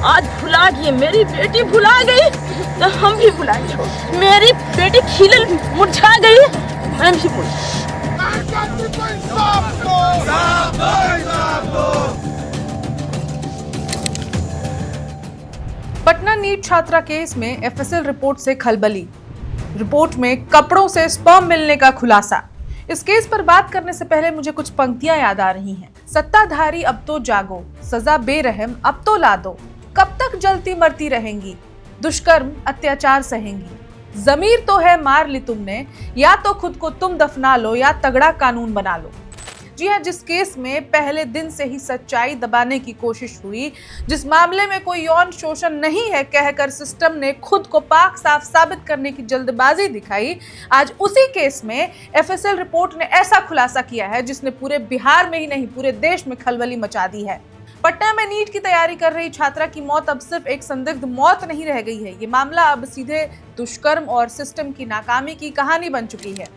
आज भुला गई, मेरी बेटी भुला गई तो हम भी भुलाएंगे। मेरी बेटी खिलल मुरझा गई, मैं भी भूल। पटना नीट छात्रा केस में एफएसएल रिपोर्ट से खलबली। रिपोर्ट में कपड़ों से स्पर्म मिलने का खुलासा। इस केस पर बात करने से पहले मुझे कुछ पंक्तियां याद आ रही हैं। सत्ताधारी अब तो जागो, सजा बेरहम अब तो ला दो, कब तक जलती मरती रहेंगी, दुष्कर्म अत्याचार सहेंगी, जमीर तो है मार ली तुमने, या तो खुद को तुम दफना लो या तगड़ा कानून बना लो। जी हाँ, जिस केस में पहले दिन से ही सच्चाई दबाने की कोशिश हुई, जिस मामले में कोई यौन शोषण नहीं है कहकर सिस्टम ने खुद को पाक साफ साबित करने की जल्दबाजी दिखाई, आज उसी केस में एफएसएल रिपोर्ट ने ऐसा खुलासा किया है जिसने पूरे बिहार में ही नहीं पूरे देश में खलबली मचा दी है। पटना में नीट की तैयारी कर रही छात्रा की मौत अब सिर्फ एक संदिग्ध मौत नहीं रह गई है, ये मामला अब सीधे दुष्कर्म और सिस्टम की नाकामी की कहानी बन चुकी है।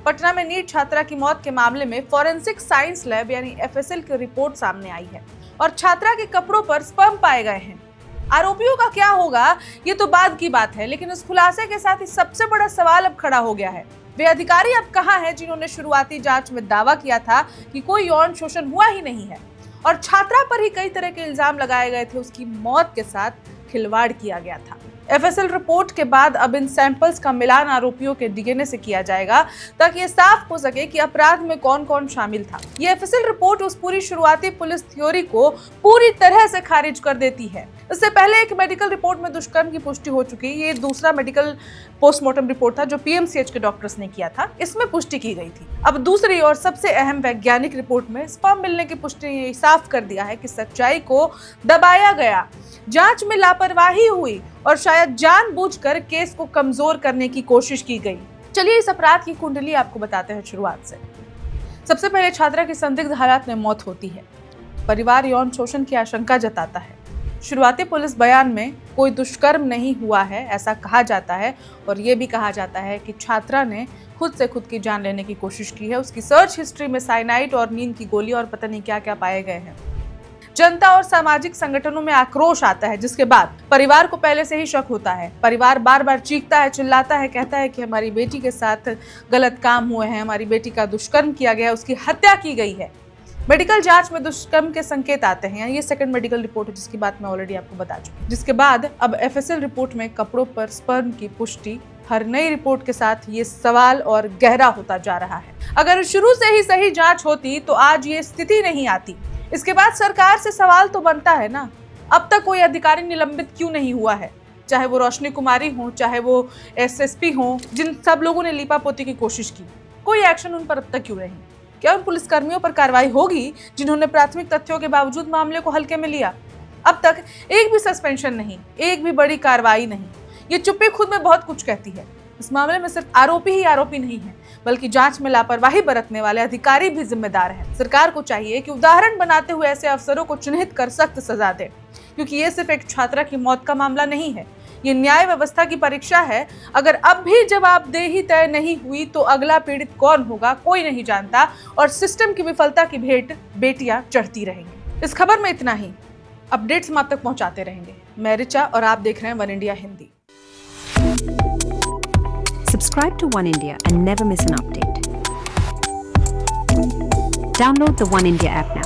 पटना में नीट छात्रा की मौत के मामले में फॉरेंसिक साइंस लैब यानी एफएसएल की रिपोर्ट सामने आई है और छात्रा के कपड़ों पर स्पर्म पाए गए हैं। आरोपियों का क्या होगा ये तो बाद की बात है, लेकिन इस खुलासे के साथ ही सबसे बड़ा सवाल अब खड़ा हो गया है, वे अधिकारी अब कहां हैं जिन्होंने शुरुआती जांच में दावा किया था कि कोई यौन शोषण हुआ ही नहीं है और छात्रा पर ही कई तरह के इल्जाम लगाए गए थे, उसकी मौत के साथ खिलवाड़ किया गया था। एफएसएल रिपोर्ट के बाद अब इन सैंपल्स का मिलान आरोपियों के डीएनए से किया जाएगा ताकि ये साफ हो सके कि अपराध में कौन कौन शामिल था। ये एफएसएल रिपोर्ट उस पूरी शुरुआती पुलिस थ्योरी को पूरी तरह से खारिज कर देती है। इससे पहले एक मेडिकल रिपोर्ट में दुष्कर्म की पुष्टि हो चुकी, ये दूसरा मेडिकल पोस्टमार्टम रिपोर्ट था जो पीएमसीएच के डॉक्टर्स ने किया था, इसमें पुष्टि की गई थी। अब दूसरी और सबसे अहम वैज्ञानिक रिपोर्ट में स्पर्म मिलने की पुष्टि ने साफ कर दिया है कि सच्चाई को दबाया गया, जांच में लापरवाही हुई और शायद जानबूझकर केस को कमजोर करने की कोशिश की गई। चलिए इस अपराध की कुंडली आपको बताते हैं शुरुआत से। सबसे पहले छात्रा की संदिग्ध हालात में मौत होती है। परिवार यौन शोषण की आशंका जताता है। शुरुआती पुलिस बयान में कोई दुष्कर्म नहीं हुआ है ऐसा कहा जाता है और ये भी कहा जाता है कि छात्रा ने खुद से खुद की जान लेने की कोशिश की है। उसकी सर्च हिस्ट्री में साइनाइड और नींद की गोली और पता नहीं क्या क्या पाए गए हैं। जनता और सामाजिक संगठनों में आक्रोश आता है, जिसके बाद परिवार को पहले से ही शक होता है। परिवार बार बार चीखता है, चिल्लाता है, कहता है कि हमारी बेटी के साथ गलत काम हुए हैं, हमारी बेटी का दुष्कर्म किया गया, उसकी हत्या की गई है। मेडिकल जांच में दुष्कर्म के संकेत आते हैं। ये सेकंड मेडिकल रिपोर्ट है जिसकी बात मैं ऑलरेडी आपको बता चुकी हूँ। जिसके बाद अब एफएसएल रिपोर्ट में कपड़ों पर स्पर्म की पुष्टि, हर नई रिपोर्ट के साथ ये सवाल और गहरा होता जा रहा है। अगर शुरू से ही सही जांच होती तो आज ये स्थिति नहीं आती। इसके बाद सरकार से सवाल तो बनता है ना, अब तक कोई अधिकारी निलंबित क्यों नहीं हुआ है, चाहे वो रोशनी कुमारी हो, चाहे वो एसएसपी हो, जिन सब लोगों ने लीपापोती की कोशिश की, कोई एक्शन उन पर अब तक क्यों नहीं? क्या उन पुलिसकर्मियों पर कार्रवाई होगी जिन्होंने प्राथमिक तथ्यों के बावजूद मामले को हल्के में लिया? अब तक एक भी सस्पेंशन नहीं, एक भी बड़ी कार्रवाई नहीं। ये चुप्पी खुद में बहुत कुछ कहती है। इस मामले में सिर्फ आरोपी ही आरोपी नहीं है, बल्कि जांच में लापरवाही बरतने वाले अधिकारी भी जिम्मेदार हैं। सरकार को चाहिए कि उदाहरण बनाते हुए ऐसे अफसरों को चिन्हित कर सख्त सजा दे, क्योंकि ये सिर्फ एक छात्रा की मौत का मामला नहीं है, ये न्याय व्यवस्था की परीक्षा है। अगर अब भी जवाबदेही तय नहीं हुई तो अगला पीड़ित कौन होगा कोई नहीं जानता और सिस्टम की विफलता की भेंट बेटियां चढ़ती रहेंगी। इस खबर में इतना ही। अपडेट्स हम आप तक पहुंचाते रहेंगे। मैं रिचा और आप देख रहे हैं one India Hindi. Subscribe to One India and never miss an update. Download the One India app now.